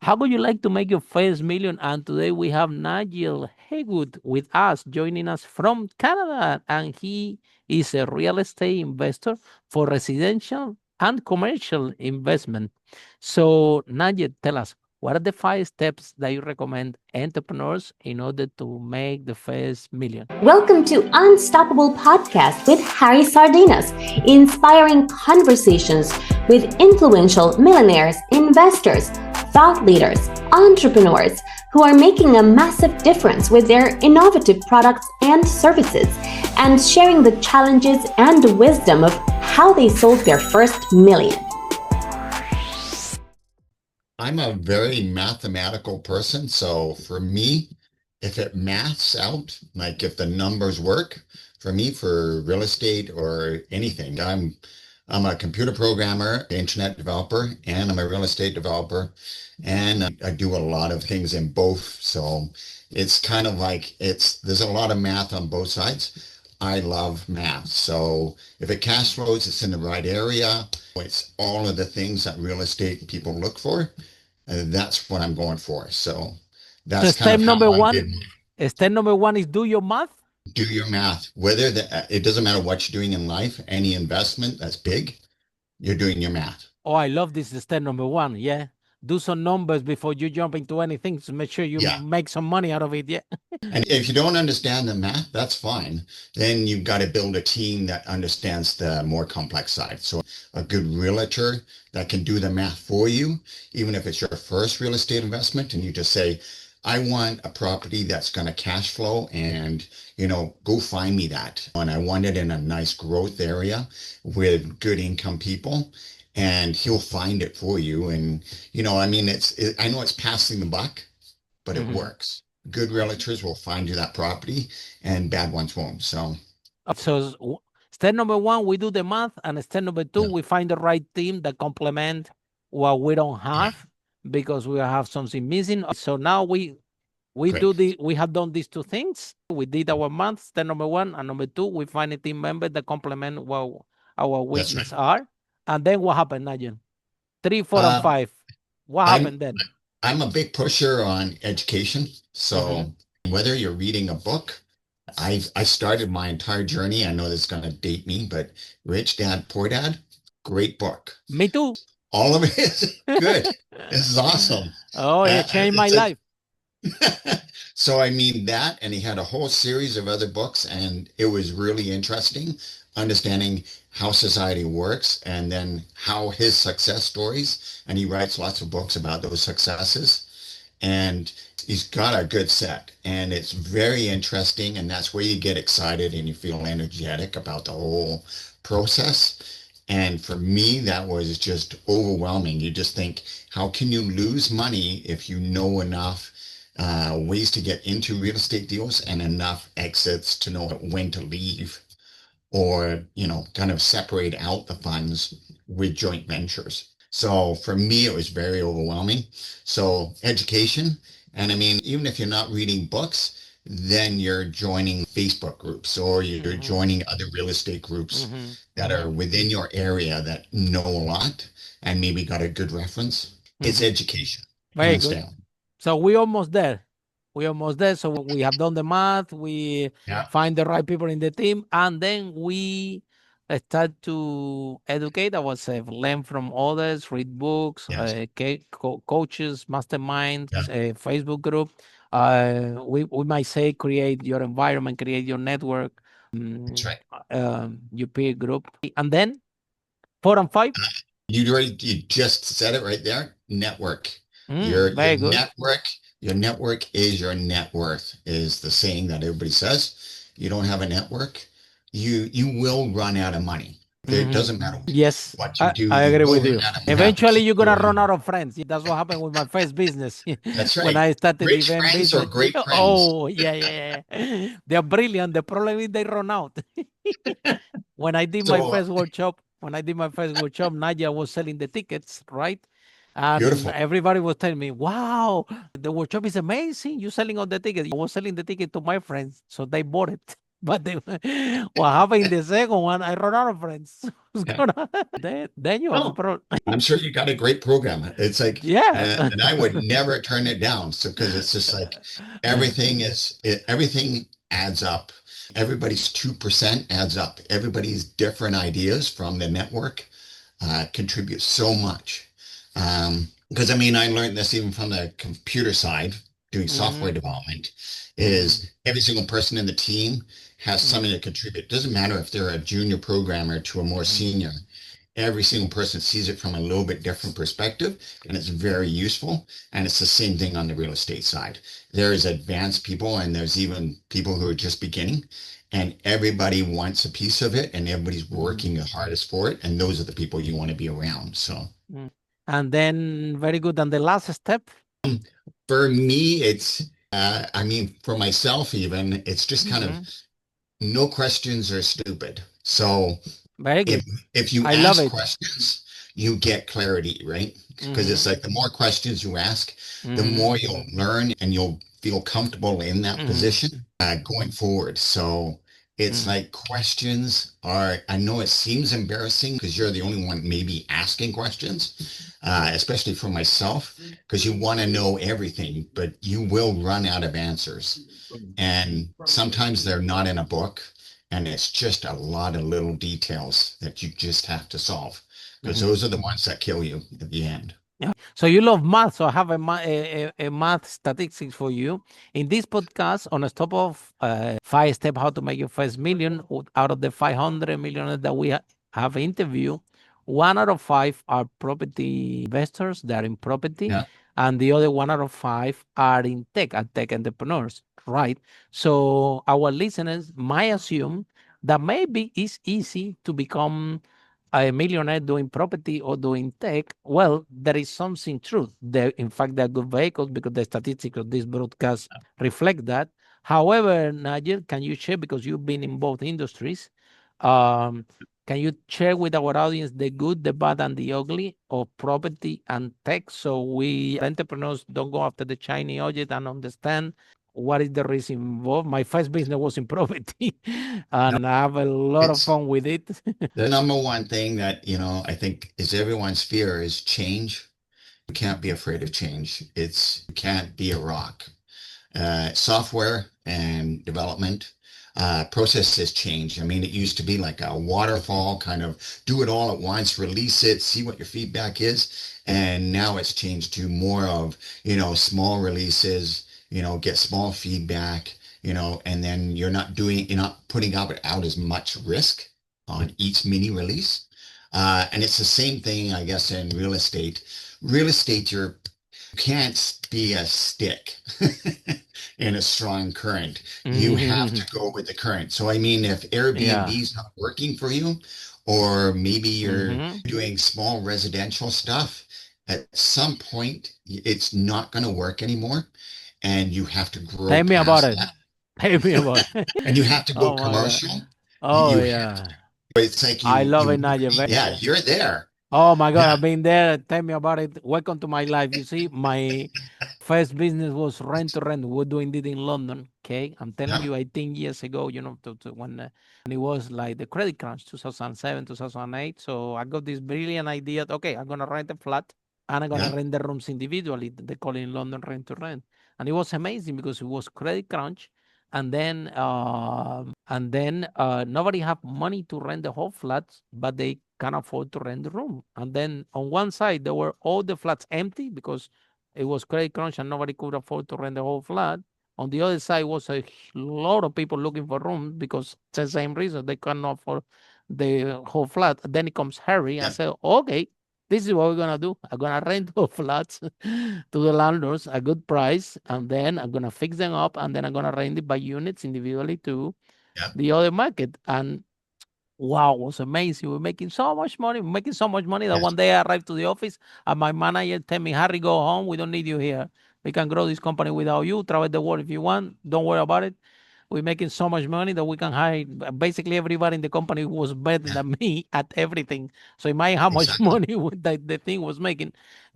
How would you like to make your first million? And today we have Nigel Heywood with us, joining us from Canada. And he is a real estate investor for residential and commercial investment. So, Nigel, tell us, what are the 5 steps that you recommend entrepreneurs in order to make the first million? Welcome to Unstoppable Podcast with Harry Sardinas, inspiring conversations with influential millionaires, investors, thought leaders, entrepreneurs who are making a massive difference with their innovative products and services, and sharing the challenges and wisdom of how they sold their first million. I'm a very mathematical person, so for me, if it maths out, like if the numbers work, for me, for real estate or anything, I'm a computer programmer, internet developer, and I'm a real estate developer, and I do a lot of things in both. So it's kind of like there's a lot of math on both sides. I love math. So if it cash flows, it's in the right area. It's all of the things that real estate people look for. And that's what I'm going for. So So that's kind step of how number I did. one, step number one is do your math. Do your math. It doesn't matter what you're doing in life, any investment that's big, you're doing your math. Oh, I love this step number one. Yeah. Do some numbers before you jump into anything to make sure you Yeah. make some money out of it. Yeah. And if you don't understand the math, that's fine. Then you've got to build a team that understands the more complex side. So a good realtor that can do the math for you, even if it's your first real estate investment, and you just say, I want a property that's going to cash flow and, go find me that. And I want it in a nice growth area with good income people, and he'll find it for you. And, I know it's passing the buck, but it works. Good realtors will find you that property and bad ones won't. So Step number one, we do the math, and step number two, Yeah. we find the right team that complement what we don't have because we have something missing. So now we Great. we have done these 2 things. We did our math, step number one, and number two, we find a team member that complement what our That's weaknesses right. are. And then what happened, Nigel? 3, 4, and Uh, 5. What I'm happened then? I'm a big pusher on education. So Mhm. whether you're reading a book, I started my entire journey. I know this is going to date me, but Rich Dad Poor Dad, great book. Me too. All of it is good. This is awesome. Oh, it changed my It's a- life. So I mean that, and he had a whole series of other books, and it was really interesting understanding how society works and then how his success stories, and he writes lots of books about those successes, and he's got a good set, and it's very interesting, and that's where you get excited and you feel energetic about the whole process. And for me, that was just overwhelming. You just think, how can you lose money if you know enough ways to get into real estate deals and enough exits to know when to leave, or kind of separate out the funds with joint ventures. So for me, it was very overwhelming. So education, and I mean, even if you're not reading books, then you're joining Facebook groups or you're joining other real estate groups that are within your area that know a lot and maybe got a good reference. It's education, Very hands good. down. So we're almost there. We're almost there. So we have done the math. We Yeah. find the right people in the team, and then we start to educate ourselves, learn from others, read books, Yes. coaches, masterminds, Yeah. Facebook group. We might say create your environment, create your network, That's right. your peer group, and then 4 and 5. You just said it right there. Network. Your Very good. network is your net worth, is the saying that everybody says. You don't have a network, you will run out of money. It doesn't matter Yes, what you do. I agree with you. Eventually, you're gonna run out of. of friends. That's what happened with my first business. That's When right. I started the Rich event friends or business. great friends. Oh, yeah. They're brilliant. The problem is they run out. When I did my So first workshop, Nadia was selling the tickets, right? And beautiful. everybody was telling me, wow, the workshop is amazing. You're selling all the tickets. I was selling the ticket to my friends, so they bought it. But what happened in the second one, I run out of friends. Who's Yeah. gonna then you have a Well, problem. I'm sure you got a great program. It's like, Yeah. and I would never turn it down. So, because it's just like everything adds up. Everybody's 2% adds up. Everybody's different ideas from the network contribute so much. Because I mean, I learned this even from the computer side, doing software Mhm, development, mhm, is every single person in the team has something mhm, to contribute. It doesn't matter if they're a junior programmer to a more mhm, senior. Every single person sees it from a little bit different perspective, and it's very useful. And it's the same thing on the real estate side. There's advanced people, and there's even people who are just beginning, and everybody wants a piece of it, and everybody's mhm, working the hardest for it. And those are the people you want to be around. So mhm. And then very good. And the last step. for me, I mean, for myself, even, it's just kind of Mhm. no questions are stupid. So Very if good. if you I love ask it. questions, you get clarity, right? Because it's Mhm, like the more questions you ask, the mhm, more you'll learn and you'll feel comfortable in that mhm, position going forward. So it's mhm, like questions are, I know it seems embarrassing because you're the only one maybe asking questions, especially for myself, because you want to know everything, but you will run out of answers. And sometimes they're not in a book, and it's just a lot of little details that you just have to solve because mhm. those are the ones that kill you at the end. Yeah. So you love math. So I have a math statistics for you. In this podcast, on the top of 5 step how to make your first million, out of the 500 millionaires that we have interviewed, 1 out of 5 are property investors. They are in property, Yeah. and the other 1 out of 5 are in tech, are tech entrepreneurs. Right. So our listeners might assume that maybe it's easy to become a millionaire doing property or doing tech. Well, there is something truth. There, in fact, they're good vehicles because the statistics of this broadcast reflect that. However, Nigel, can you share, because you've been in both industries, um, can you share with our audience the good, the bad, and the ugly of property and tech, so we entrepreneurs don't go after the shiny object and understand what is the risk involved? My first business was in property, No, and I have a lot of it's fun with it. the number one thing that, I think is everyone's fear is change. You can't be afraid of change. You can't be a rock. Software and development processes change. I mean, it used to be like a waterfall kind of do it all at once, release it, see what your feedback is. And now it's changed to more of, small releases, get small feedback, and then you're not putting out as much risk on each mini release. And it's the same thing, I guess, in real estate. Real estate, you can't be a stick in a strong current. You have to go with the current. So, I mean, if Airbnb Yeah. is not working for you, or maybe you're Mhm. doing small residential stuff, at some point, it's not going to work anymore. And you have to grow Tell me about past it. that. Tell me about it. And you have to go Oh my God. commercial. Oh You yeah. it's like I love you it, Nadia. yeah, you're there. Oh my God, Yeah, I've been there. Tell me about it. Welcome to my life. You see, my first business was rent to rent. We're doing it in London. Okay. I'm telling yeah, you, 18 years ago, when it was like the credit crunch, 2007, 2008. So I got this brilliant idea. Okay, I'm going to rent a flat and I'm going to yeah, rent the rooms individually. They call it in London rent to rent. And it was amazing because it was credit crunch. And then nobody have money to rent the whole flats, but they can afford to rent the room. And then on one side there were all the flats empty because it was credit crunch and nobody could afford to rent the whole flat. On the other side was a lot of people looking for rooms because it's the same reason they cannot afford the whole flat. Then it comes Harry and yeah, say, okay, this is what we're gonna do. I'm gonna rent the flats to the landlords a good price, and then I'm gonna fix them up, and then I'm gonna rent it by units individually to yeah, the other market. And wow, it was amazing. We're making so much money. We're making so much money that yes, one day I arrived to the office and my manager tell me, Harry, go home. We don't need you here. We can grow this company without you. Travel the world if you want. Don't worry about it. We're making so much money that we can hire basically everybody in the company who was better yeah, than me at everything. So imagine how much exactly. money the thing was making.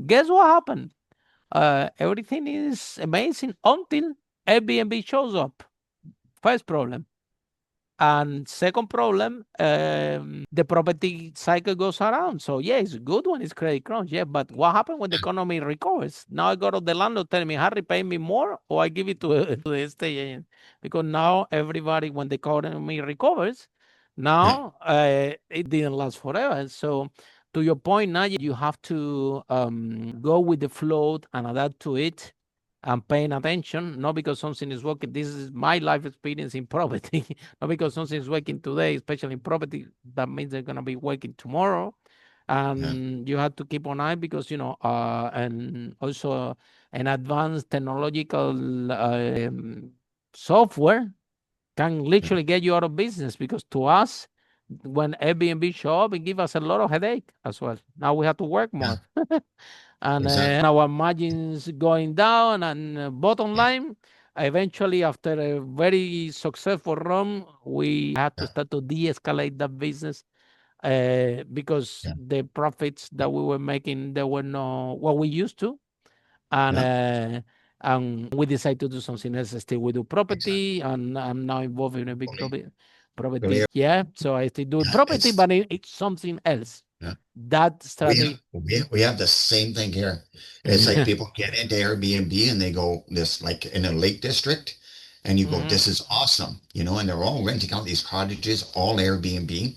Guess what happened? Everything is amazing until Airbnb shows up. First problem. And second problem, the property cycle goes around. So yeah, it's good when it's credit crunch. Yeah, but what happens when the economy recovers? Now I go to the landlord telling me, Harry, pay me more, or I give it to the estate agent. Because now everybody, when the economy recovers, Yeah. now it didn't last forever. So to your point, now you have to go with the flow and adapt to it and paying attention, not because something is working. This is my life experience in property. Not because something is working today, especially in property, that means they're gonna be working tomorrow. Yeah. And you have to keep an eye because and also an advanced technological software can Yeah. literally get you out of business because to us, when Airbnb show up, it give us a lot of headache as well. Now we have to work Yeah. more. And Exactly. our margins going down and bottom Yeah. line, eventually after a very successful run, we had to Yeah. start to de-escalate that business because Yeah. the profits that we were making, they were not what we used to. And Yeah. we decided to do something else. Still, we do Exactly. property, and I'm now involved in a big Fully, property. fully. Yeah, so I still do Yeah. property, but it's something else. Yeah. That strategy. We have the same thing here. It's like people get into Airbnb and they go this like in a Lake District, and you go, Mhm. this is awesome, and they're all renting out these cottages, all Airbnb,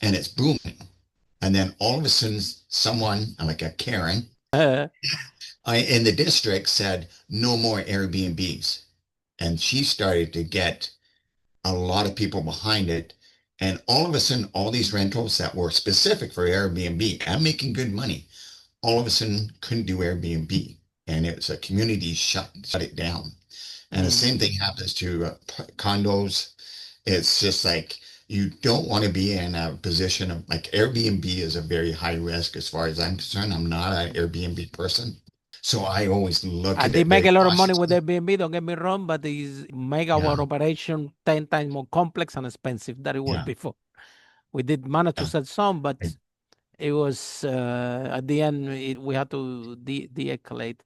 and it's booming. And then all of a sudden, someone like a Karen in the district said, no more Airbnbs. And she started to get a lot of people behind it. And all of a sudden, all these rentals that were specific for Airbnb and making good money, all of a sudden couldn't do Airbnb. And it was a community shut it down. And the same Mhm. thing happens to condos. It's just like you don't want to be in a position of like Airbnb is a very high risk as far as I'm concerned. I'm not an Airbnb person. So I always look I at did it make very a lot of money with cautiously. Airbnb, don't get me wrong, but it's make our Yeah. operation 10 times more complex and expensive than it was Yeah. before. We did manage to Yeah. sell some, I- but it was at the end we had to de-escalate.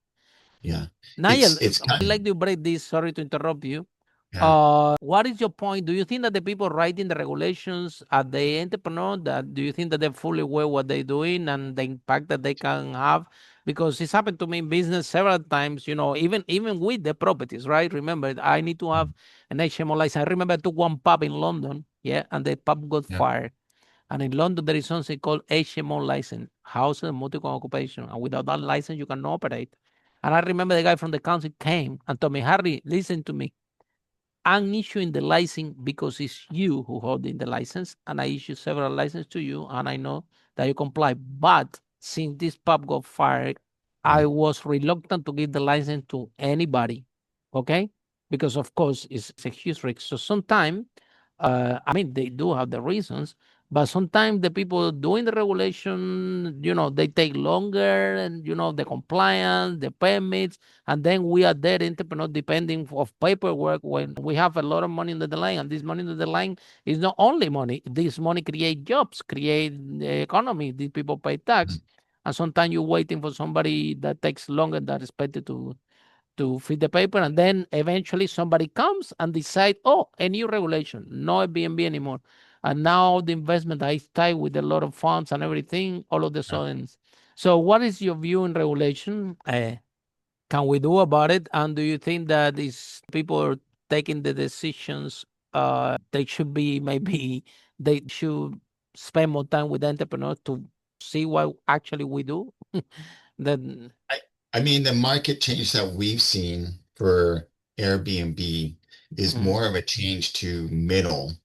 yeah. Nigel, It's I kind of, like to break this. Sorry to interrupt you. yeah. What is your point? Do you think that the people writing the regulations are the entrepreneur? That do you think that they're fully aware what they're doing and the impact that they can have? Because it's happened to me in business several times. Even with the properties, right? Remember, I need to have an HMO license. I remember I took one pub in London, yeah, and the pub got Yeah. fired. And in London, there is something called HMO license, house and multi occupation. And without that license, you cannot operate. And I remember the guy from the council came and told me, Harry, listen to me. I'm issuing the license because it's you who holding the license, and I issue several licenses to you, and I know that you comply. But since this pub got fired, Yeah. I was reluctant to give the license to anybody. Okay, because of course it's a huge risk. So sometimes, I mean, they do have the reasons, but sometimes the people doing the regulation, they take longer, and the compliance, the permits, and then we are there entrepreneur depending of paperwork when we have a lot of money in the line, and this money in the line is not only money. This money create jobs, create the economy. These people pay tax, and sometimes you're waiting for somebody that takes longer than expected to feed the paper, and then eventually somebody comes and decide, oh, a new regulation, no Airbnb anymore, and now the investment I tied with a lot of funds and everything, all of the Yeah. sudden. So, what is your view in regulation? Can we do about it? And do you think that these people are taking the decisions, they should be maybe they should spend more time with entrepreneurs to see what actually we do? Then, I, I mean, the market change that we've seen for Airbnb is mm, more of a change to middle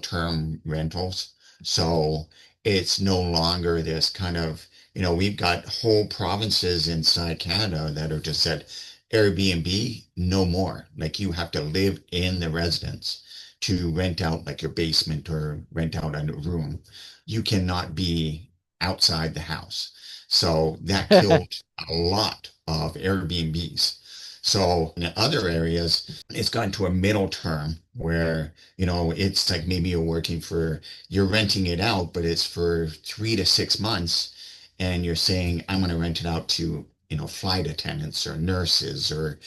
term rentals. So it's no longer this kind of, we've got whole provinces inside Canada that are just said Airbnb, no more. Like you have to live in the residence to rent out like your basement or rent out a room. You cannot be outside the house. So that killed a lot of Airbnbs. So in other areas, it's gotten to a middle term where it's like maybe you're renting it out, but it's for 3 to 6 months. And you're saying, I'm going to rent it out to, flight attendants or nurses or,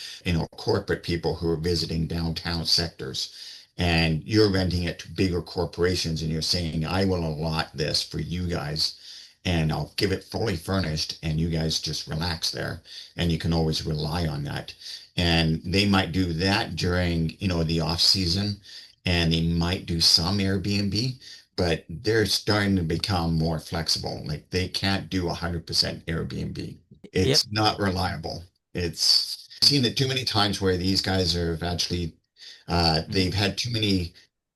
corporate people who are visiting downtown sectors. and you're renting it to bigger corporations and you're saying, I will allot this for you guys and I'll give it fully furnished and you guys just relax there and you can always rely on that. And they might do that during, the off season and they might do some Airbnb, but they're starting to become more flexible. Like they can't do 100% Airbnb. Yep. It's not reliable. It's seen it too many times where these guys have actually they've had too many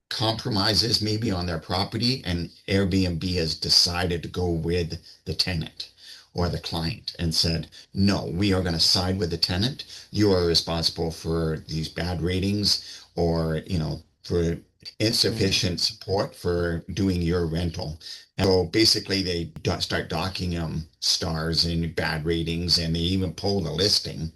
compromises maybe on their property, and Airbnb has decided to go with the tenant or the client and said, no, we are going to side with the tenant. You are responsible for these bad ratings or, for insufficient support for doing your rental. And so basically they start docking them stars and bad ratings, and they even pull the listing,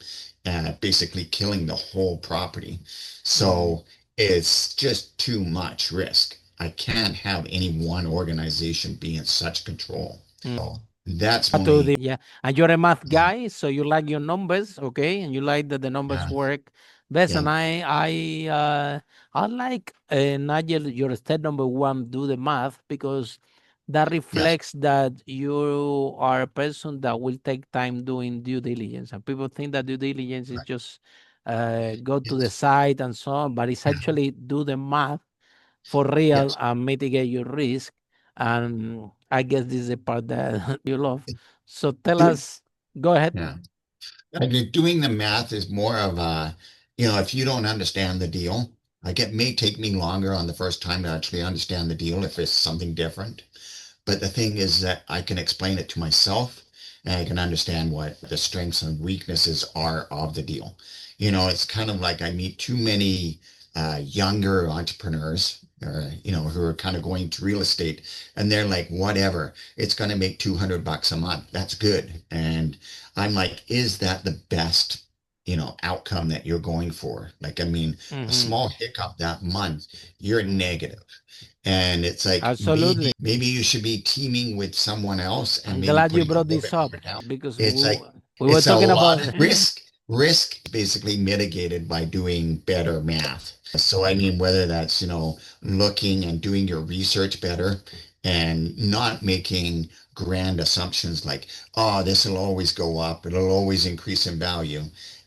basically killing the whole property. So it's just too much risk. I can't have any one organization be in such control. So that's only, Yeah, and you're a math guy, so you like your numbers, okay, and you like that the numbers yeah, work best. yeah, And I like Nigel, your step number one, do the math, because that yes, reflects that you are a person that will take time doing due diligence. And people think that due diligence is right. just go to the It's, site and so on, but it's yeah, actually do the math for real yes. and mitigate your risk. And I guess this is the part that you love. So tell Do it. us, go ahead. Yeah. I mean, doing the math is more of a, if you don't understand the deal, like it may take me longer on the first time to actually understand the deal if it's something different. But the thing is that I can explain it to myself and I can understand what the strengths and weaknesses are of the deal. It's kind of like I meet too many younger entrepreneurs or, who are kind of going to real estate and they're like, whatever, it's going to make $200 a month. That's good. And I'm like, is that the best, outcome that you're going for? Like, I mean, a Mm-hmm. small hiccup that month, you're negative. And it's like Absolutely. maybe you should be teaming with someone else and I'm maybe glad you putting a brought little this bit up more down. because It's like we were it's a talking lot about. of risk. Risk is basically mitigated by doing better math. So I mean, whether that's, looking and doing your research better and not making grand assumptions like, oh, this will always go up, it'll always increase in value.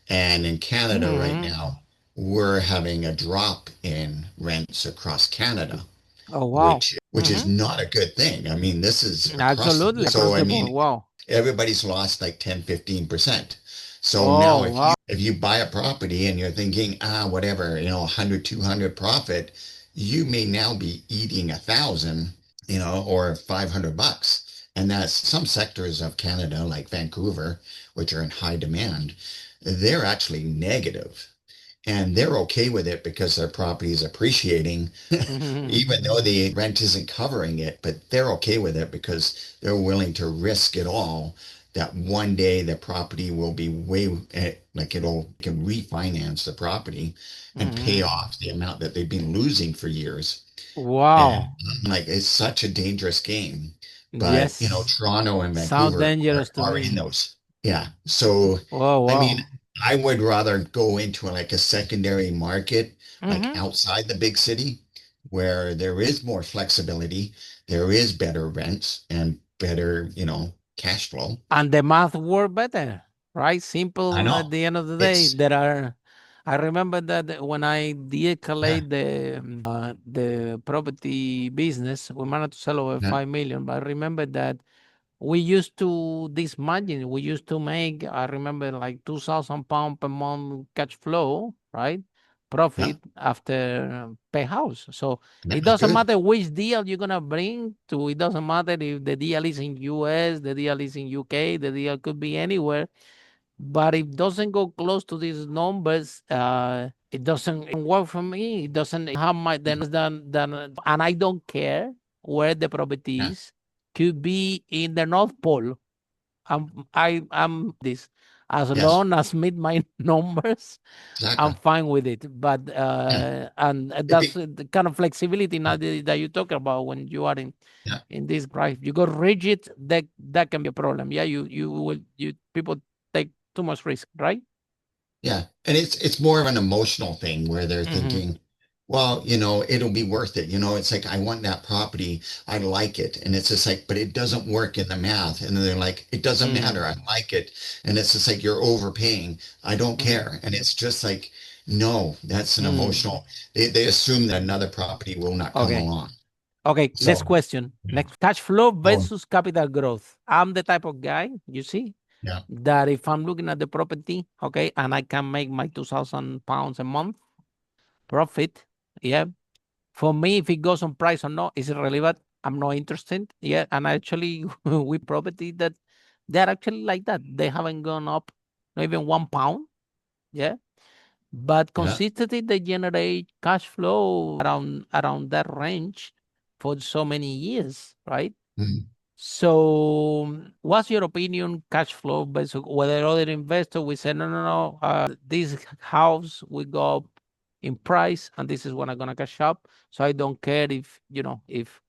And in Canada right Mhm. now, we're having a drop in rents across Canada, Oh, wow. which is Hmm. not a good thing. I mean, this is across the Absolutely. board. So Across I the board. mean, Wow. everybody's lost like 10-15%. So now Oh, wow. if you buy a property and you're thinking, whatever, 100, 200 profit, you may now be eating 1,000, or $500. And that's some sectors of Canada, like Vancouver, which are in high demand, they're actually negative and they're okay with it because their property is appreciating, even though the rent isn't covering it, but they're okay with it because they're willing to risk it all that one day the property will be like it'll can refinance the property and pay Mhm. off the amount that they've been losing for years. And Wow. like it's such a dangerous game. But Yes. Toronto and Sound Vancouver dangerous to are in me. those. Yeah. So Oh, I mean, wow. I would rather go into like a secondary market, like Hmm. outside the big city, where there is more flexibility, there is better rents and better, cash flow. And the math work better, right? I Simple at know. the end of the day. It's There are, I remember that when I yeah, de-escalate the property business, we managed to sell over yeah, 5 million. But I remember that we used to this margin. We used to make, I remember, like £2,000 per month cash flow, right? yeah, Profit after pay house. So it that's doesn't good. matter which deal you're gonna bring to. It doesn't matter if the deal is in US, the deal is in UK, the deal could be anywhere. But if it doesn't go close to these numbers, it doesn't work for me. It doesn't have my the numbers and I don't care where the property Yeah, is. Could be in the North Pole. I'm this as yes, long as meet my numbers. I'm exactly. fine with it. But Yeah, and it that's be, the kind of flexibility now that you talk about when you are yeah, in this price. You go rigid, that can be a problem. Yeah, you people take too much risk, right? yeah. And it's more of an emotional thing where they're Hmm. thinking, well, it'll be worth it. It's like, I want that property. I like it. And it's just like, but it doesn't work in the math. And then they're like, it doesn't matter. Mm, I like it. And it's just like, you're overpaying. I don't mm, care. And it's just like, no, that's an mm. emotional, they assume that another property will not come Okay. along. Okay. Next So, question. yeah. Next, cash flow Oh, versus capital growth. I'm the type of guy, you see, yeah. that if I'm looking at the property, okay, and I can make my 2,000 pounds a month profit, yeah. For me, if it goes on price or not is irrelevant. I'm not interested. Yeah, and actually, we property that they're actually like that. They haven't gone up, not even £1. Yeah, but Yeah. consistently they generate cash flow around that range for so many years, right? Mhm. So, what's your opinion? Cash flow, versus whether other investor will say, no, no, no, this house will go up in price, and this is when I'm gonna cash up. So I don't care if if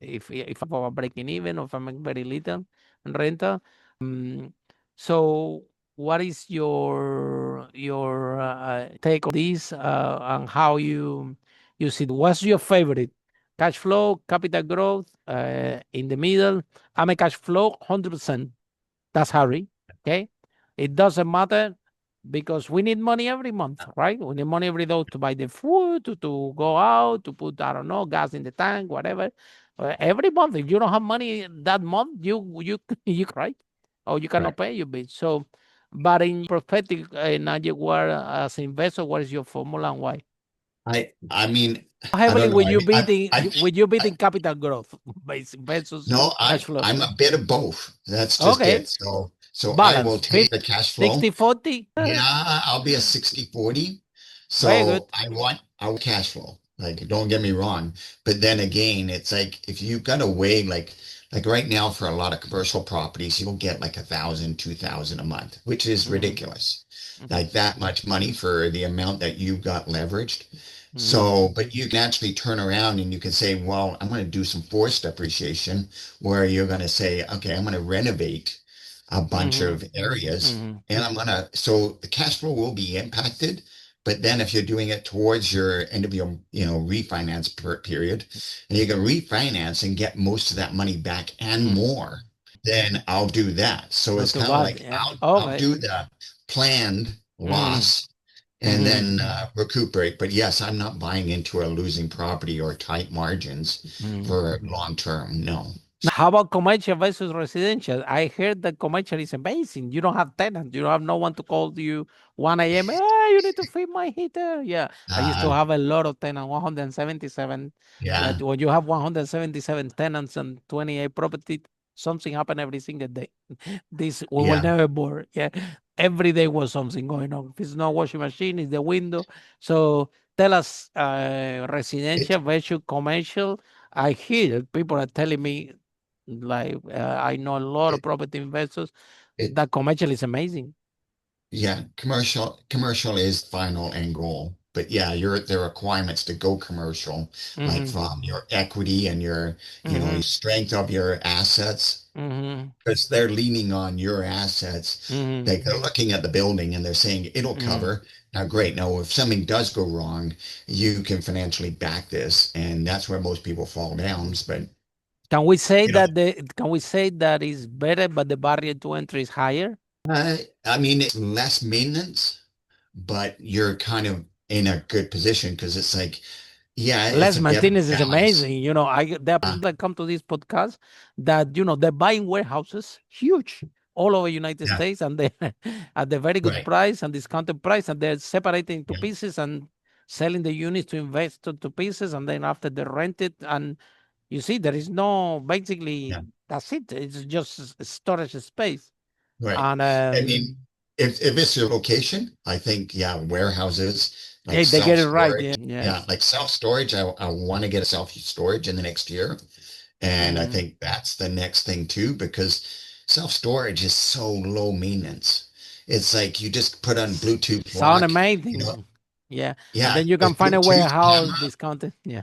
I'm breaking even or if I make very little in rental. Um, so, what is your take on this, and how you see? What's your favorite? Cash flow, capital growth, in the middle. I'm a cash flow 100%. That's Harry. Okay. It doesn't matter because we need money every month, right? We need money every day to buy the food, to go out, to put, I don't know, gas in the tank, whatever. Every month, if you don't have money that month, you right, or you cannot Right. pay your bill. So, but in perspective, Nigel, what as an investor, what is your formula and why? I mean, How I heavily don't know. will I you mean, be I in, will you be in capital growth versus no, cash flow? I'm a bit of both. That's just Okay. it. So I will Balance. take the cash flow. 60-40. Yeah, I'll be a 60/40. Very good. So I want cash flow. Like, don't get me wrong. But then again, it's like, if you got to weigh, like right now, for a lot of commercial properties, you'll get like 1,000, 2,000 a month, which is Mm-hmm. ridiculous. Mm-hmm. Like, that much money for the amount that you've got leveraged. Mm-hmm. So, but you can actually turn around and you can say, well, I'm going to do some forced appreciation, where you're going to say, okay, I'm going to renovate a bunch Mm-hmm. of areas, Mm-hmm. and so the cash flow will be impacted. But then if you're doing it towards your end of your, refinance period, and you can refinance and get most of that money back and Mm. more, then I'll do that. So Not it's too kind of bad. like, Yeah. I'll Okay. do the planned Mm-hmm. loss and Mm-hmm. then recuperate. But yes, I'm not buying into a losing property or tight margins Mm-hmm. for long term. No. How about commercial versus residential? I heard that commercial is amazing. You don't have tenants. You don't have no one to call you 1 a.m. Hey, you need to feed my heater. Yeah. I used to Uh, have a lot of tenants, 177. Yeah. yeah, When you have 177 tenants and 28 property, something happen every single day. This we will yeah. never bored. Yeah. Every day was something going on. If it's not washing machine, it's the window. So tell us, It residential versus commercial. I hear people are telling me, like, I know a lot of it property investors it that commercial is amazing. yeah, commercial is final end goal. But yeah, the requirements to go commercial, like Mm-hmm. from your equity and your, Mm-hmm. strength of your assets, Mm-hmm. because they're leaning on your assets. Mm-hmm. They're looking at the building and they're saying it'll Mm-hmm. cover. Now, great. Now, if something does go wrong, you can financially back this, and that's where most people fall down. But Can we say you know, that is better, but the barrier to entry is higher? I mean, it's less maintenance, but you're kind of in a good position, because it's like, yeah, it's Les a better Martinez is balance. amazing. There are Uh, people that come to this podcast that they're buying warehouses, huge, all over United yeah, States, and they at the very good right. price and discounted price, and they're separating into Yeah, pieces and selling the units to invest to pieces, and then after they rent it, and you see there is no basically yeah, that's it. It's just storage space, right. and I mean, if it's your location, I think, yeah, warehouses, like yeah, they get it self right. storage. Yeah. Yeah, Yes. like self storage. I want to get a self storage in the next year. And I Mm-hmm. think that's the next thing too, because self-storage is so low maintenance. It's like you just put on Bluetooth Sound lock, amazing. Yeah. And yeah, then you can with find a Bluetooth warehouse camera. discounted. Yeah.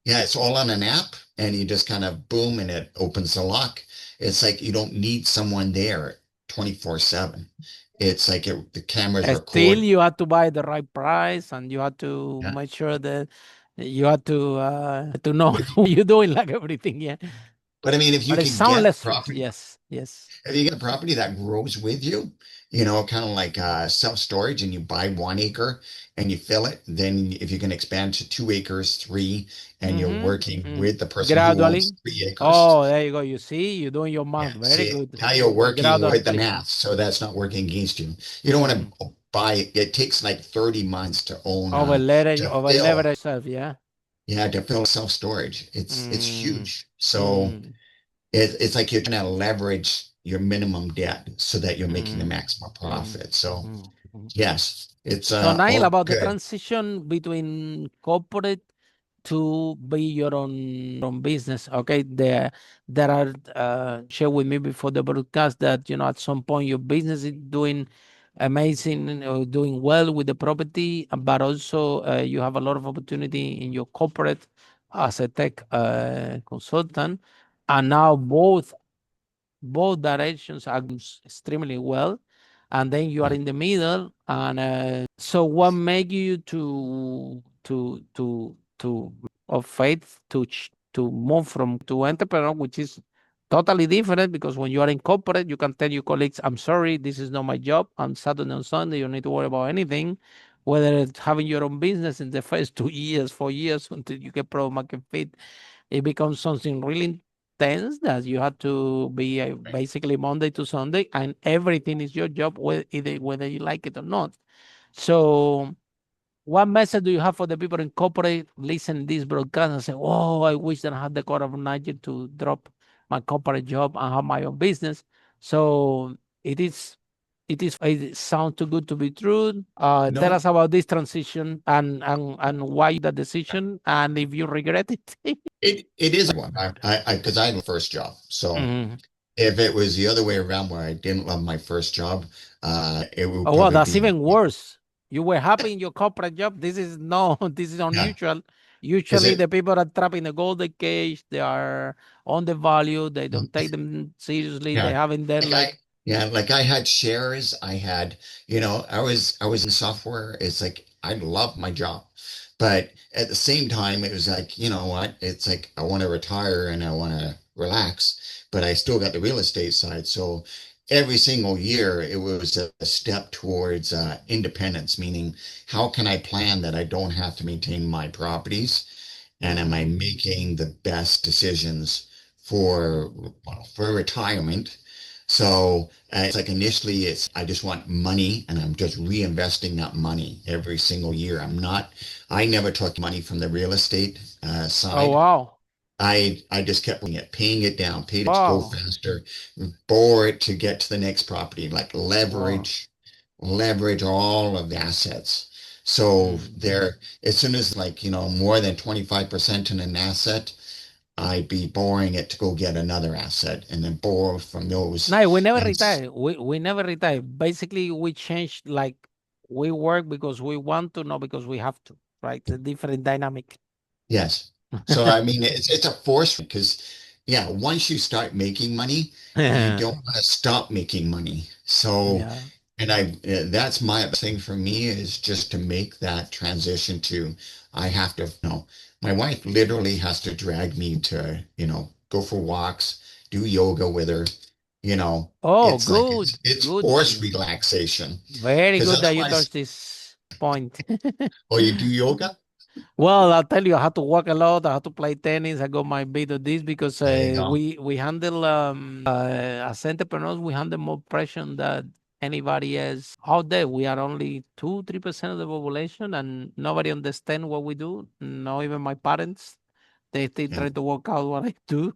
Yeah, it's all on an app, and you just kind of boom and it opens the lock. It's like you don't need someone there 24/7. It's like the cameras Still, record. you have to buy the right price and you have to Yeah, make sure that You have to know what you're doing, like everything, yeah. But I mean, if you But it can sounds get less the stress. property, Yes, yes. if you get the property that grows with you, kind of like self-storage, and you buy 1 acre and you fill it, then if you can expand to 2 acres, three, and you're Mm-hmm. working with the person who owns Gradually. 3 acres, Oh, there you go. You see, you're doing your yeah, math. Very see, good. now you're working with the Gradually. math, so that's not working against you. You don't want Mm. to buy, it takes like 30 months to own, to Over fill, leverage yourself, yeah. yeah, to fill self-storage. It's Mm. huge. So Mm. it's like you're trying to leverage your minimum debt so that you're making the Mm. maximum Mm. profit. So Mm. Mm. yes, it's So, Nail, all about the good. transition between corporate to be your own business. Okay, there are you shared with me before the broadcast that at some point your business is doing amazing or doing well with the property, but also you have a lot of opportunity in your corporate as a tech consultant, and now both directions are extremely well, and then you are Yeah. in the middle. And so what make you to of faith to move from to entrepreneur, which is totally different, because when you are in corporate you can tell your colleagues, I'm sorry, this is not my job, on Saturday and Sunday you don't need to worry about anything. Whether it's having your own business in the first 2 years, 4 years, until you get product market fit, it becomes something really intense, that you have to be Right. basically Monday to Sunday, and everything is your job, whether you like it or not. So, what message do you have for the people in corporate listen this broadcast and say, "Oh, I wish that I had the core of Nigel to drop my corporate job and have my own business." So it is. It sounds too good to be true. Tell No, us about this transition, and why that decision, and if you regret it. it is one. Because I had my first job. So Mhm. if it was the other way around where I didn't love my first job, it would Oh, well, probably that's be, even worse. You were happy in your corporate job. This is no, this is yeah. unusual. Because Usually, the people are trapped in the golden cage. They are on the value. They don't take them seriously. They yeah, haven't done like I, like. yeah, like I had shares. I had, I was in software. It's like I love my job, but at the same time, it was like, you know what? It's like I want to retire and I want to relax, but I still got the real estate side. So every single year, it was a step towards independence, meaning how can I plan that I don't have to maintain my properties, and am I Mm, making the best decisions for for retirement? So it's like initially it's I just want money and I'm just reinvesting that money every single year. I never took money from the real estate oh side. wow, I just kept paying it down, paid it to go wow, faster, borrow it to get to the next property, like wow. leverage all of the assets. So Mm. there, as soon as like, more than 25% in an asset, I'd be borrowing it to go get another asset and then borrow from those. No, we never And retire. We never retire. Basically, we change, like, we work because we want to, not because we have to. Right, a different dynamic. yes. So I mean, it's a force because, yeah, once you start making money, you don't want to stop making money. So, Yeah. and that's my thing for me is just to make that transition to, I have to, my wife literally has to drag me to, go for walks, do yoga with her. Oh, It's like good, it's good. forced relaxation Very because good that you otherwise, touched this point. oh, you do yoga? Well, I'll tell you, I had to walk a lot. I had to play tennis. I got my bit of this because There you go. we handle as entrepreneurs, we handle more pressure than anybody else out there. We are only 2-3% of the population, and nobody understand what we do. Not even my parents. They still Yeah, try to work out what I do.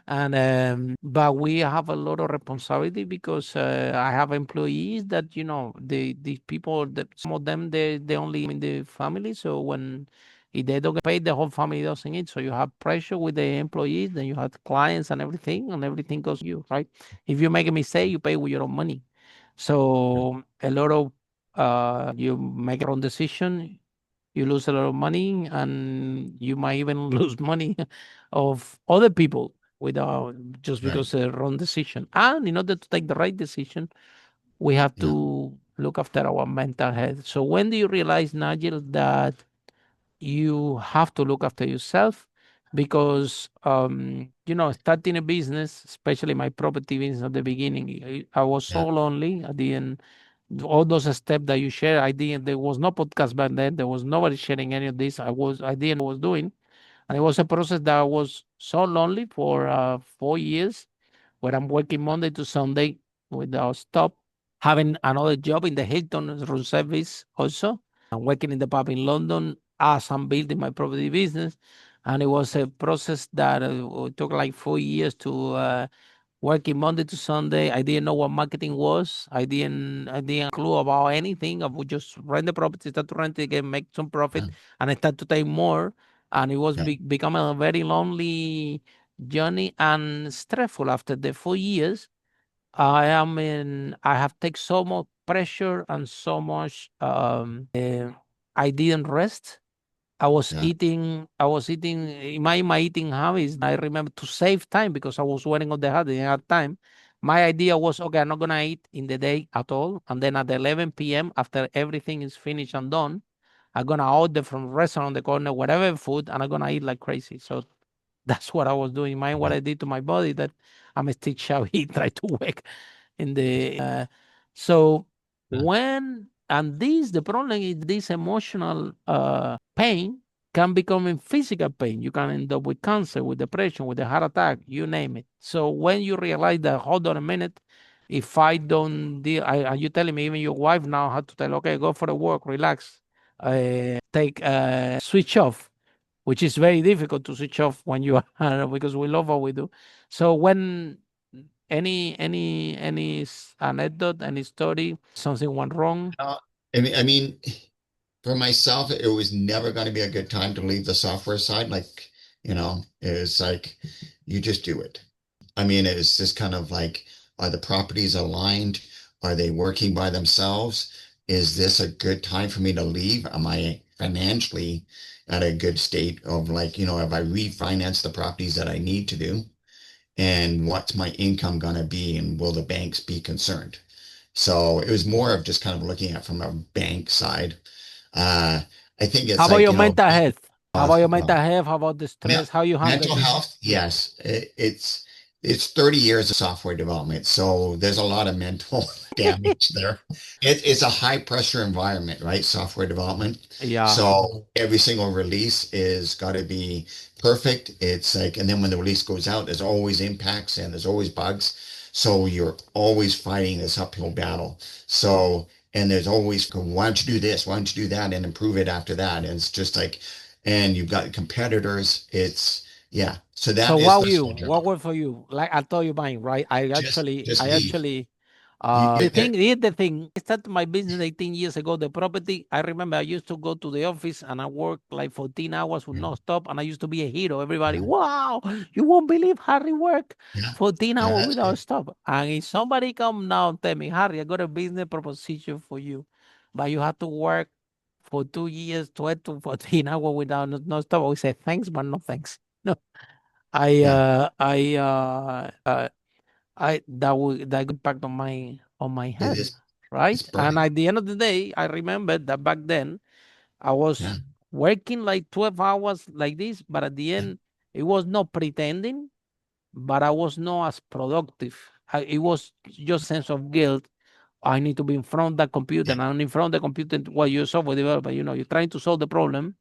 And but we have a lot of responsibility because I have employees that these people, that some of them, they only in the family. So when if they don't get paid, the whole family doesn't eat. So you have pressure with the employees, then you have clients and everything goes you, right? If you make a mistake, you pay with your own money. So a lot of you make your own decision, you lose a lot of money, and you might even lose money of other people without, just right. because wrong decision. And in order to take the right decision, we have Yeah. to look after our mental health. So when do you realize, Nigel, that you have to look after yourself because starting a business, especially my property business at the beginning, I was so Yeah. lonely. I didn't all those steps that you share. I didn't. There was no podcast back then. There was nobody sharing any of this. I didn't know what I was doing, and it was a process that was so lonely for 4 years, where I'm working Monday to Sunday without stop, having another job in the Hilton room service also. I'm working in the pub in London as I'm building my property business. And it was a process that took like 4 years to working Monday to Sunday. I didn't know what marketing was. I didn't clue about anything. I would just rent the property, start to rent it again, make some Yeah. profit, and I start to take more. And it was Yeah. becoming a very lonely journey and stressful after the 4 years. I have taken so much pressure and so much I didn't rest. Yeah. I was eating my eating habits. I remember to save time because I was working on the hard, I didn't have time. My idea was, okay, I'm not gonna eat in the day at all. And then at 11 p.m., after everything is finished and done, I'm gonna order from restaurant on the corner, whatever food, and I'm gonna eat like crazy. So that's what I was doing. Mind what Yeah. I did to my body that I'm still shall eat, try to work in the so Yeah. when and this the problem is this emotional pain can become in physical pain. You can end up with cancer, with depression, with a heart attack, you name it. So when you realize that, hold on a minute, if I don't deal, are you telling me even your wife now had to tell, okay, go for a walk, relax, take switch off, which is very difficult to switch off when you are because we love what we do. So when any anecdote, any story, something went wrong. Uh, I mean, for myself, it was never going to be a good time to leave the software side. Like, it's like you just do it. I mean, it's just kind of like, are the properties aligned? Are they working by themselves? Is this a good time for me to leave? Am I financially at a good state of like, have I refinanced the properties that I need to do? And what's my income going to be? And will the banks be concerned? So it was more of just kind of looking at from a bank side. Uh, I think How it's about like, your mental health? How about your mental well, health? How about the me- stress? How you handle mental this? health, yes, it's 30 years of software development, so there's a lot of mental damage there. It's a high pressure environment, right? Software development. Yeah. So every single release is got to be perfect. It's like, and then when the release goes out, there's always impacts and there's always bugs. So you're always fighting this uphill battle. So, and there's always, why don't you do this? Why don't you do that and improve it after that? And it's just like, and you've got competitors. Yeah. So So that is what the you? soldier. What worked for you? Like I told you mine, right? Just I leave. actually You, the there, thing here's the thing. I started my business 18 years ago. The property, I remember I used to go to the office and I worked like 14 hours with yeah, no stop. And I used to be a hero. Everybody, yeah, wow, you won't believe Harry work yeah, 14 yeah, hours that's without good. stop. And if somebody come now and tell me, Harry, I got a business proposition for you, but you have to work for 2 years, 12 to 14 hours without no stop. I would say thanks, but no thanks. No, Yeah, I that impact on my it health, is. It's right? And burning. at the end of the day, I remember that back then I Yeah, was working like 12 hours like this, but at the yeah, end it was not pretending, but I was not as productive. It was just sense of guilt. I need to be in front of the computer, yeah, and I'm in front of the computer while you're a software developer. You're trying to solve the problem.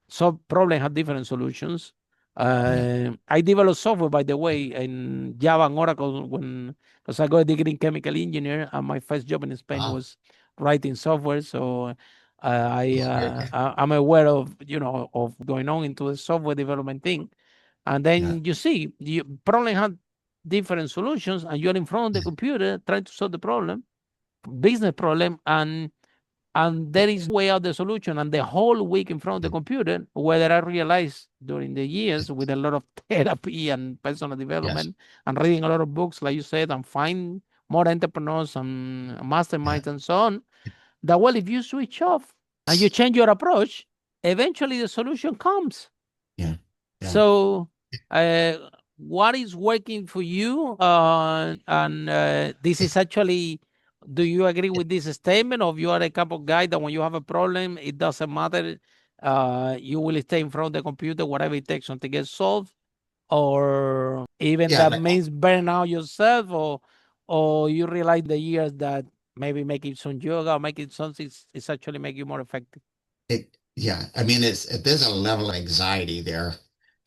So problem have different solutions. yeah, I developed software, by the way, in Java and Oracle when because I got a degree in chemical engineer, and my first job in Spain wow, was writing software. So very good. I'm aware of of going on into the software development thing. And Yeah, then you see you problem have different solutions, and you're in front of the yeah, computer trying to solve the problem, business problem, and there is no way out the solution. And the whole week in front of the computer, whether I realized during the years with a lot of therapy and personal yes, development and reading a lot of books, like you said, and find more entrepreneurs and yeah, masterminds and so on, that well, if you switch off and you change your approach, eventually the solution comes. yeah, yeah. So, uh, what is working for you? And this is actually, do you agree with this statement of you are a couple guy that when you have a problem, it doesn't matter? you will stay in front of the computer, whatever it takes until it gets solved, or even Yeah, that means burn out yourself, or you realize the years that maybe making some yoga or making something is actually make you more effective. yeah. I mean, there's a level of anxiety there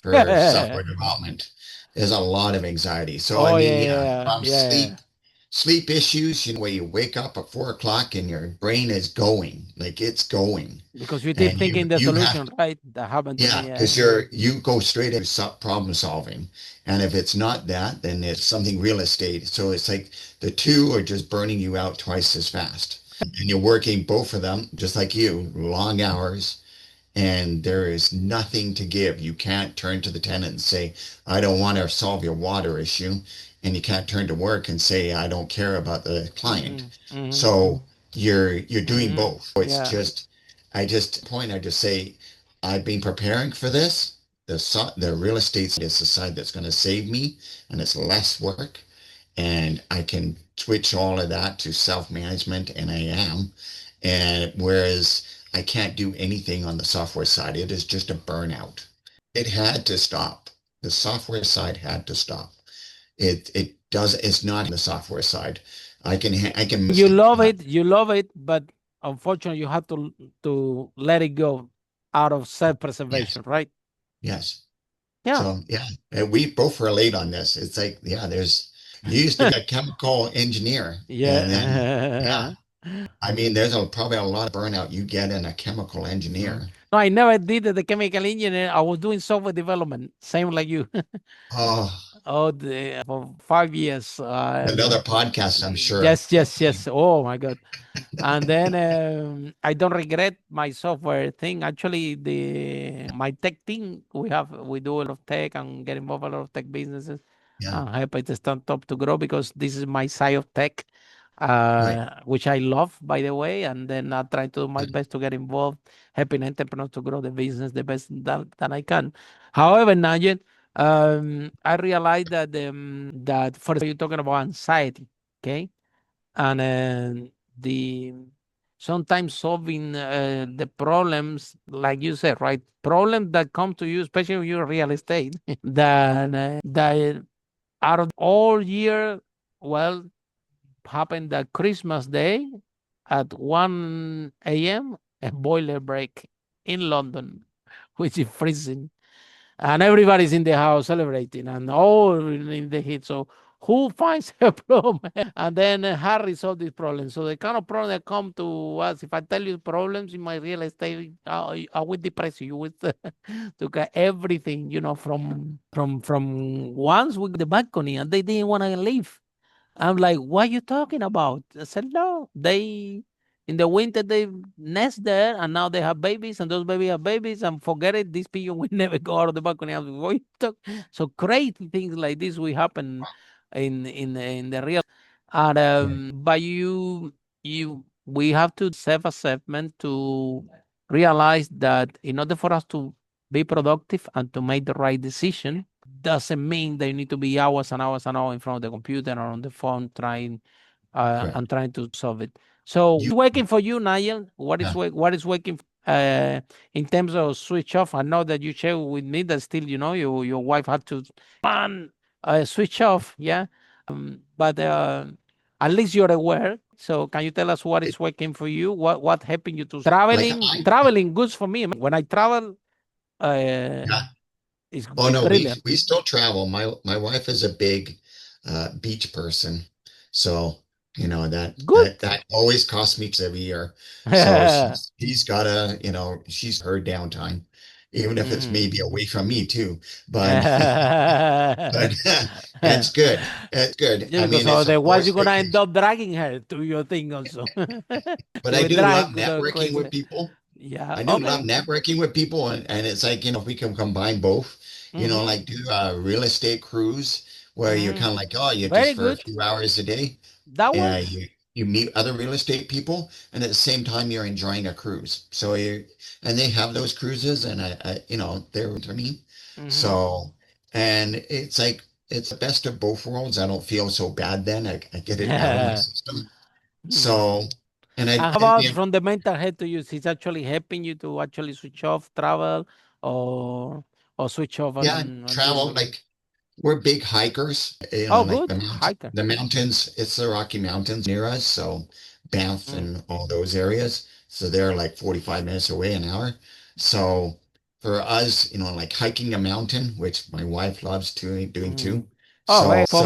for software development. There's a lot of anxiety. So I Oh mean, yeah, yeah, yeah, yeah. sleep issues, where you wake up at 4 o'clock and your brain is going, like it's going. Because you keep And thinking the you have solution, right? That happened to yeah, me. because Yeah. you go straight into problem solving. And if it's not that, then it's something real estate. So it's like the two are just burning you out twice as fast. And you're working both of them, just like you, long hours, and there is nothing to give. You can't turn to the tenant and say, I don't want to solve your water issue. And you can't turn to work and say, I don't care about the client. Hmm. Hmm. So you're doing Hmm. both. So it's Yeah. just I just say, I've been preparing for this. The real estate is the side that's going to save me, and it's less work, and I can switch all of that to self-management, and I am. And whereas I can't do anything on the software side, it is just a burnout. It had to stop. The software side had to stop. It's not the software side. I can You love it, but unfortunately, you have to let it go out of yes, self-preservation, right? yes. Yeah. So yeah, and we both relate on this. It's like, yeah, you used to be a chemical engineer, and then yeah, Yeah. I mean, there's probably a lot of burnout you get in a chemical Mm. engineer. No, I never did the chemical engineer. I was doing software development, same like you. Oh, Oh, for 5 years. another podcast, I'm sure. Yes, yes, yes. Oh my God. And then I don't regret my software thing. Actually, the my tech team, we do a lot of tech and get involved in a lot of tech businesses Yeah, and help it stand up to grow because this is my side of tech, right. which I love, by the way. And then I try to do my best to get involved, helping entrepreneurs to grow the business the best that I can. However, Nigel, I realized that for you're talking about anxiety, okay? And the sometimes solving the problems, like you said, right? Problems that come to you, especially if you're real estate, that out of all year, well, happened that Christmas Day at 1 a.m. a boiler break in London, which is freezing, and everybody's in the house celebrating and all in the heat. So who finds a problem? And then Harry solved this problem. So the kind of problem that come to us, if I tell you problems in my real estate, I will depress you with to get everything, from once we the balcony and they didn't want to leave. I'm like, what are you talking about? I said, no, in the winter, they nest there and now they have babies and those babies have babies and forget it. These pigeons will never go out of the balcony. I'm like, what you talk? So crazy things like this will happen in the real. And, Right. but we have to self-assessment to realize that in order for us to be productive and to make the right decision, doesn't mean that you need to be hours and hours and hours in front of the computer or on the phone Correct. trying to solve it. So You, what's working for you, Nigel? yeah, What is working in terms of switch off? I know that you share with me that still, your wife had to man switch off, yeah. But at least you're aware. So can you tell us what it, is working for you? What helping you to like traveling goods for me. When I travel, uh, yeah. Oh it's no, brilliant. we still travel. My wife is a big beach person, so Good. that always costs me every year. So she's gotta, she's her downtime, even if it's Mhm. maybe away from me too. But but it's good. It's good. Yeah, I because mean, it's a otherwise you're forced gonna end vacation. up dragging her to your thing also. But She I will do love drag networking with crazy. people. Yeah. I do love Okay. networking with people, and it's like, if we can combine both, Mm-hmm. like do a real estate cruise where you're Mm-hmm. kind of like, oh, you're Very just for a good. few hours a day. That And works. you meet other real estate people, and at the same time you're enjoying a cruise. And they have those cruises, and they're to me. Mm-hmm. So, and it's like it's the best of both worlds. I don't feel so bad then. I get it out of my system. Mm. So, And how about from the mental health to use? It's actually helping you to actually switch off travel or switch off yeah, and deal travel with it. like we're big hikers, Oh, like good hiker. the mountains, it's the Rocky Mountains near us, so Banff Mm, and all those areas. So they're like 45 minutes away an hour. So for us, like hiking a mountain, which my wife loves doing mm. too. Oh, So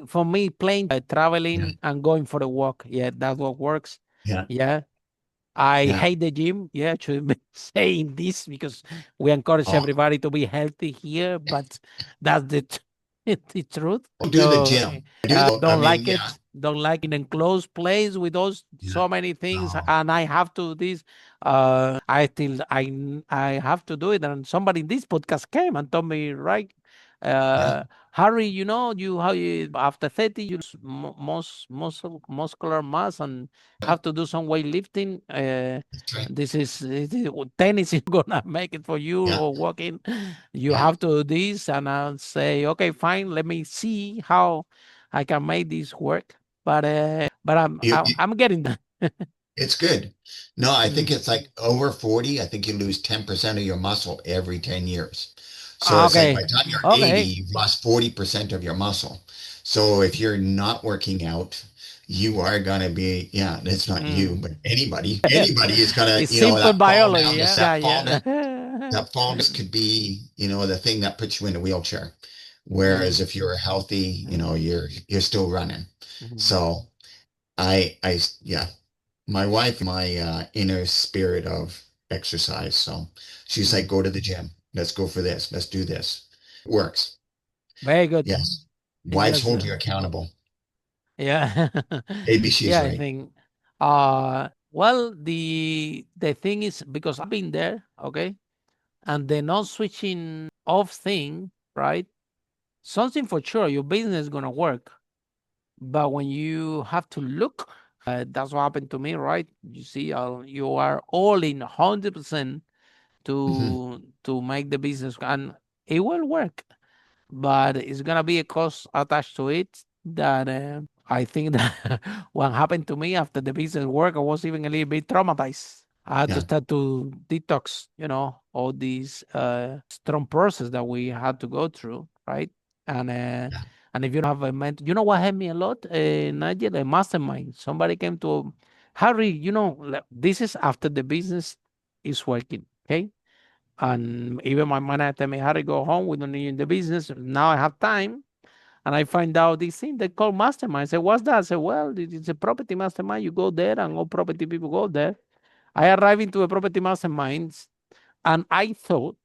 for me, plane yeah, traveling and going for a walk. Yeah, that's what works. yeah, Yeah. I yeah. hate the gym. Yeah, should be saying this because we encourage Oh, everybody to be healthy here, but that's the truth. don't do the So gym. I do though. I don't mean, like yeah, it. Don't like in enclosed place with those yeah. so many things, No, and I have to this. I still I have to do it. And somebody in this podcast came and told me, right, yeah, Harry, you how you after 30 you lose muscular mass and have to do some weightlifting. that's right. Tennis is gonna make it for you Yeah, or walking. You yeah. have to do this, and I'll say, okay, fine. Let me see how I can make this work. But You, I'm getting that. It's good. No, I think Mm. it's like over 40. I think you lose 10% of your muscle every 10 years. So Ah, it's like by okay, the time you're 80, okay. you've lost 40% of your muscle. So if you're not working out, you are going to be, yeah, it's not you, Mm. but anybody is going to, It's simple that fall biology. down, Yeah, yeah. that fall disc could be, the thing that puts you in a wheelchair. Whereas Mm, if you're healthy, mm, you're still running. mhm, So yeah, my wife is my inner spirit of exercise. So she's like, mm. go to the gym. Let's go for this. Let's do this. It works. Very good. Yes. It's Wives just hold you accountable. yeah, Maybe she's yeah. I right. think. Well, the thing is because I've been there, okay, and the not switching off thing, right? Something for sure, your business is gonna work. But when you have to look, that's what happened to me, right? You see, you are all in 100% Hmm. to make the business, and it will work. But it's gonna be a cost attached to it that I think that what happened to me after the business work, I was even a little bit traumatized. I had to Yeah. start to detox, all these strong process that we had to go through, right? And uh, Yeah. and if you don't have a mentor, you know what helped me a lot, Nigel, a mastermind. Somebody came to Harry, this is after the business is working, okay? And even my manager tell me, Harry, go home. We don't need you in the business. Now I have time. And I find out this thing they call mastermind. I said, what's that? I said, well, it's a property mastermind. You go there and all property people go there. I arrived into a property mastermind and I thought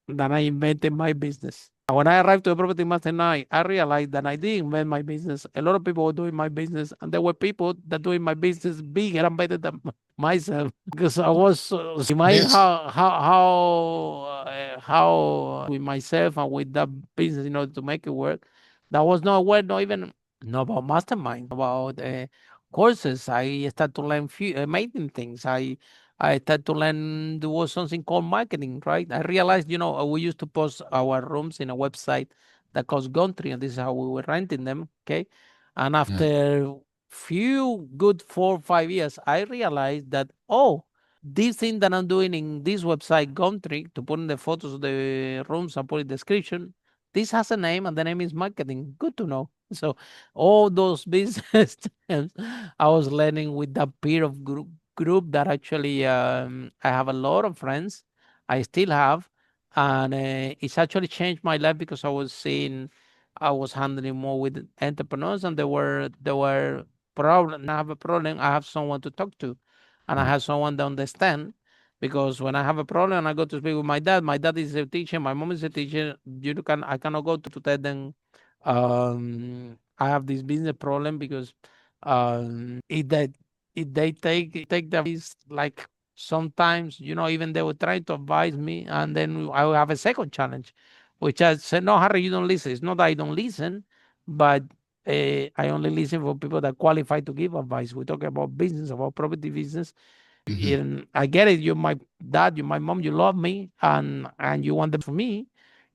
that I invented my business. And when I arrived to a property mastermind, I realized that I didn't invent my business. A lot of people were doing my business, and there were people that doing my business bigger and better than myself because I was mind Yes. how with myself and with that business, to make it work. That was not word, not even not about mastermind, about courses. I started to learn few amazing things. I started to learn there was something called marketing, right? I realized, we used to post our rooms in a website that cost Gumtree, and this is how we were renting them. Okay. And Yeah. after few good 4 or 5 years, I realized that, oh, this thing that I'm doing in this website, Gumtree, to put in the photos of the rooms and put in the description, this has a name and the name is marketing. Good to know. So all those business terms I was learning with that peer of group that actually I have a lot of friends. I still have, and it's actually changed my life because I was handling more with entrepreneurs, and there were problem. I have a problem. I have someone to talk to, and I Yeah. have someone to understand. Because when I have a problem, I go to speak with my dad. My dad is a teacher. My mom is a teacher. I cannot go to tell them I have this business problem because if they take the advice, like sometimes, even they will try to advise me, and then I will have a second challenge, which I said, no, Harry, you don't listen. It's not that I don't listen, but I only listen for people that qualify to give advice. We talk about business, about property business, Hmm. and I get it. You're my dad, you're my mom, you love me, and you want the for me.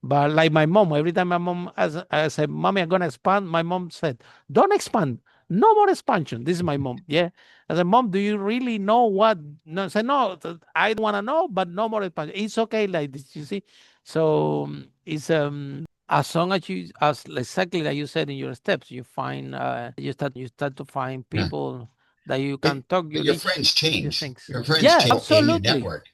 But like my mom, every time my mom I said, "Mommy, I'm gonna expand," my mom said, "Don't expand. No more expansion. This is my mom. Yeah. I said, Mom, do you really know what? No, I said, no, I want to know, but no more expansion. It's okay like this, you see. So it's as long as you, as exactly like you said in your steps, you find you start to find Yeah. people that you But can talk but your your niche friends change. things. Your friends Yeah, change in your absolutely, network.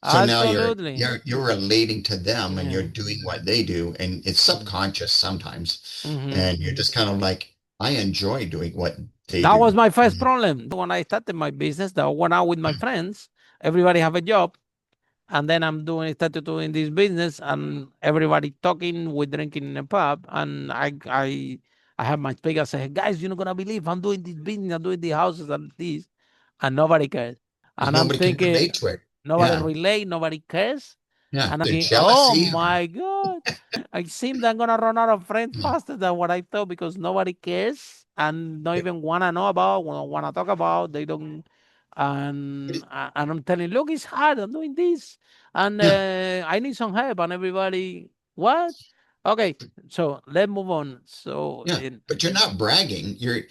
So now absolutely. you're relating to them and you're Yeah. doing what they do, and it's subconscious sometimes. And you're just kind of like, I enjoy doing what they That was do. my first problem when I started my business. That I went out with my friends. Everybody have a job, and then started doing this business, and everybody talking, we drinking in a pub, and I have my speaker say, guys, you're not gonna believe I'm doing this business, I'm doing the houses and this, and nobody cares. Because And I'm nobody can thinking, relate to it. nobody Yeah. relate, nobody cares. Yeah. And I'm The thinking, oh jealousy. my God, I seem that I'm gonna run out of friends Yeah. faster than what I thought because nobody cares and don't even wanna know about, wanna talk about. They don't, and I'm telling, look, it's hard. I'm doing this, and Yeah. I need some help. And everybody, what? Okay, so let's move on. So Yeah. But you're not bragging. You're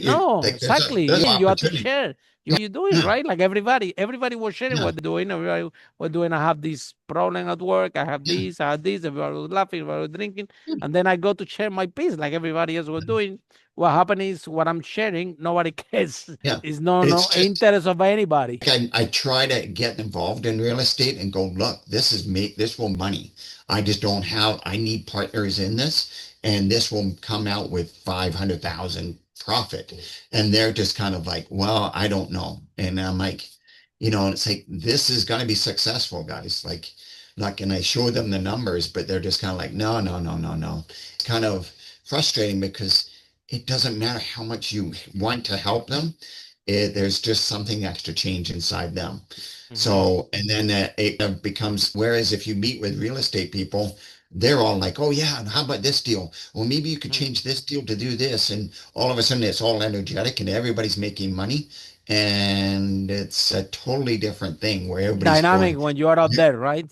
no, like, exactly. there's You have to opportunity. share. You doing Yeah. right? Like everybody was sharing Yeah. what they're doing. Everybody was doing. I have this problem at work. I have Yeah. this. I have this. Everybody was laughing. Everybody was drinking. And then I go to share my piece, like everybody else was doing. What happened is what I'm sharing. Nobody cares. Yeah. It's It's no just interest of anybody. I try to get involved in real estate and go, look, this will money. I just don't have, I need partners in this, and this will come out with 500,000 profit. And they're just kind of like, well, I don't know. And I'm like, it's like, this is going to be successful, guys. Like, and I show them the numbers, but they're just kind of like, no, no, no, no, no. It's kind of frustrating because it doesn't matter how much you want to help them, there's just something extra change inside them. Mhm. So, and then it becomes, whereas if you meet with real estate people, they're all like, oh yeah, and how about this deal? Well, maybe you could Mhm. change this deal to do this. And all of a sudden it's all energetic and everybody's making money. And it's a totally different thing where everybody's Dynamic going, when you are out yeah, there, right?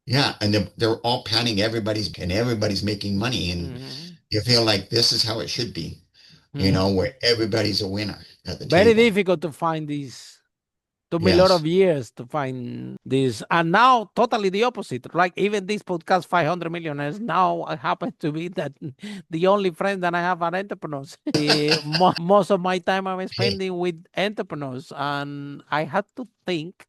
yeah. And they're all patting everybody's making money. And Mhm. you feel like this is how it should be, Mhm. where everybody's a winner at the Very table. difficult to find these. Took me a lot of Yes. years to find this. And now, totally the opposite. Like, even this podcast, 500 Millionaires, now I happen to be that the only friend that I have are entrepreneurs. Most of my time I'm Hey, spending with entrepreneurs. And I had to think,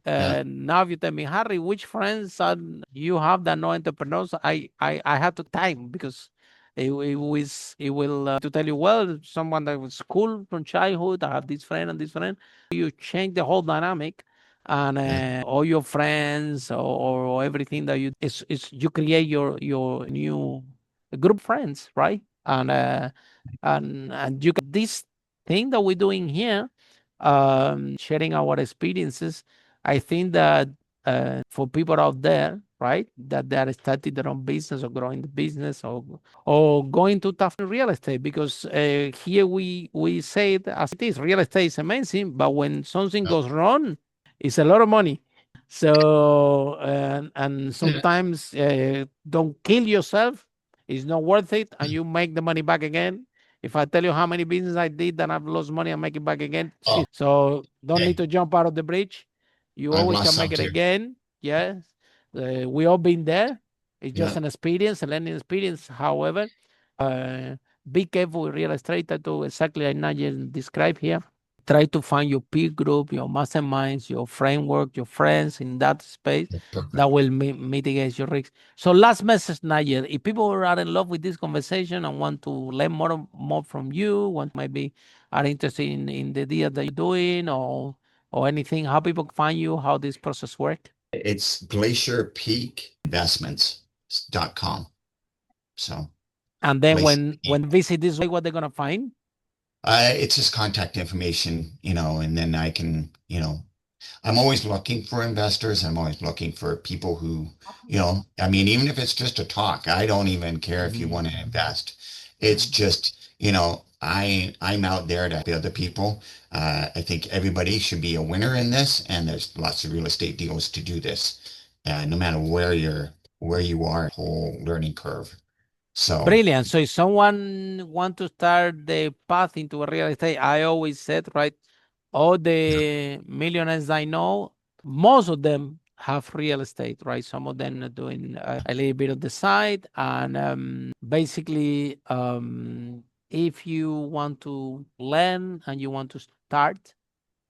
yeah. now if you tell me, Harry, which friends are you have that know entrepreneurs? I had to time because it will to tell you, well, someone that was cool from childhood, I have this friend and this friend. You change the whole dynamic, and Yeah. all your friends or everything that you is you create your new group of friends, right? And you can this thing that we're doing here, sharing our experiences. I think that for people out there, right, that they are starting their own business or growing the business or going to tough real estate, because here we say it as it is. Real estate is amazing, but when something Oh, goes wrong, it's a lot of money. So and yeah. sometimes don't kill yourself. It's not worth it, and you make the money back again. If I tell you how many business I did and I've lost money, I make it back again. Oh, So don't need hey, to jump out of the bridge. You I've always lost can make some it too. again. Yes, we all been there. It's just Yeah. an experience, a learning experience. However, uh, be careful with real estate. That do exactly like Nigel described here. Try to find your peer group, your masterminds, your framework, your friends in that space that Perfect. will mitigate your risk. So, last message, Nigel. If people are in love with this conversation and want to learn more from you, want maybe are interested in the deal that you're doing or anything, how people find you, how this process work. It's glacierpeakinvestments.com. So And then glacier when visit this way, what they're gonna find? it's just contact information, and then I can, I'm always looking for investors. I'm always looking for people who, I mean, even if it's just a talk, I don't even care if you Mhm. want to invest. It's just, I'm out there to help other people. I think everybody should be a winner in this, and there's lots of real estate deals to do this, no matter where you are, whole learning curve. So, Brilliant. So if someone want to start the path into real estate, I always said, right, all yeah, the millionaires I know, most of them have real estate, right? Some of them are doing a little bit of the side, and basically, if you want to learn and you want to start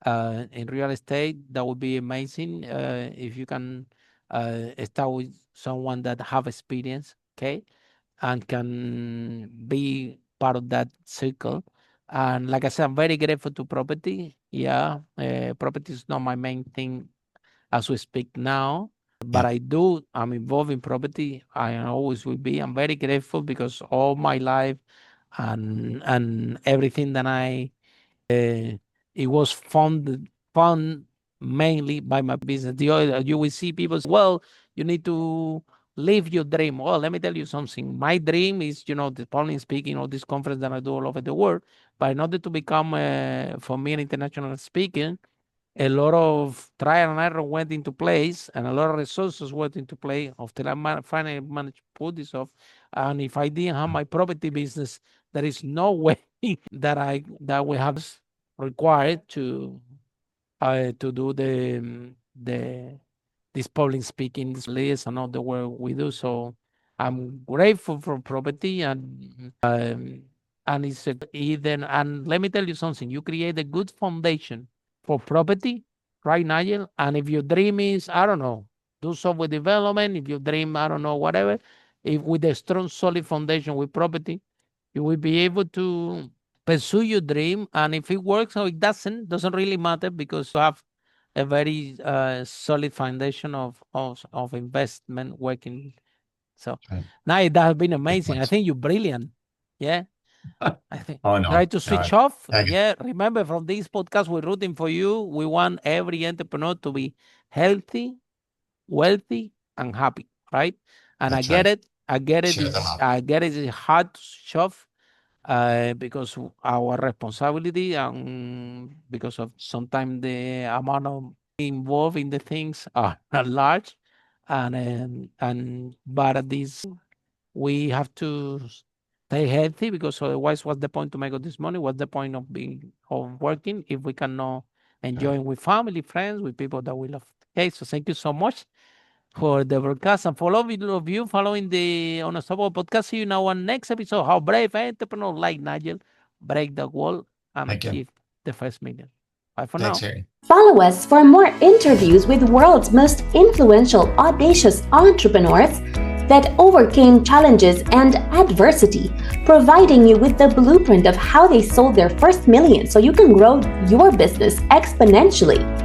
in real estate, that would be amazing. If you can start with someone that have experience, okay, and can be part of that circle. And like I said, I'm very grateful to property. Yeah, property is not my main thing as we speak now, but yeah, I'm involved in property. I always will be. I'm very grateful because all my life and everything that it was fun mainly by my business. You will see people say, well, you need to live your dream. Well, let me tell you something. My dream is, the public speaking, all this conference that I do all over the world. But in order to become, for me, an international speaker, a lot of trial and error went into place and a lot of resources went into play until finally managed to pull this off. And if I didn't have my property business, there is no way that we have required to do the this public speaking, this list and all the work we do. So I'm grateful for property and it's either, and let me tell you something, you create a good foundation for property, right, Nigel? And if your dream is, I don't know, do software development, if your dream, I don't know, whatever, if with a strong, solid foundation with property, you will be able to pursue your dream. And if it works or it doesn't really matter because you have a very solid foundation of investment working. So right. now that has been Good amazing. I points. think you're brilliant. Yeah. I think Oh try no, to no, switch off. I, Yeah. Remember from this podcast, we're rooting for you. We want every entrepreneur to be healthy, wealthy, and happy. Right. And I that's get right. it. I get it. Share the Is love. I get it. It's hard to shove because our responsibility and because of sometimes the amount of involved in the things are large and but at this we have to stay healthy because otherwise what's the point to make all this money, what's the point of being of working if we cannot Right. enjoy with family, friends, with people that we love. Okay, so thank you so much for the broadcast and for all of you following the Unstoppable podcast. See you in our next episode. How brave entrepreneur like Nigel break the wall and Thank you. achieve the first million. Bye for Thanks, now. Harry. Follow us for more interviews with world's most influential, audacious entrepreneurs that overcame challenges and adversity, providing you with the blueprint of how they sold their first million so you can grow your business exponentially.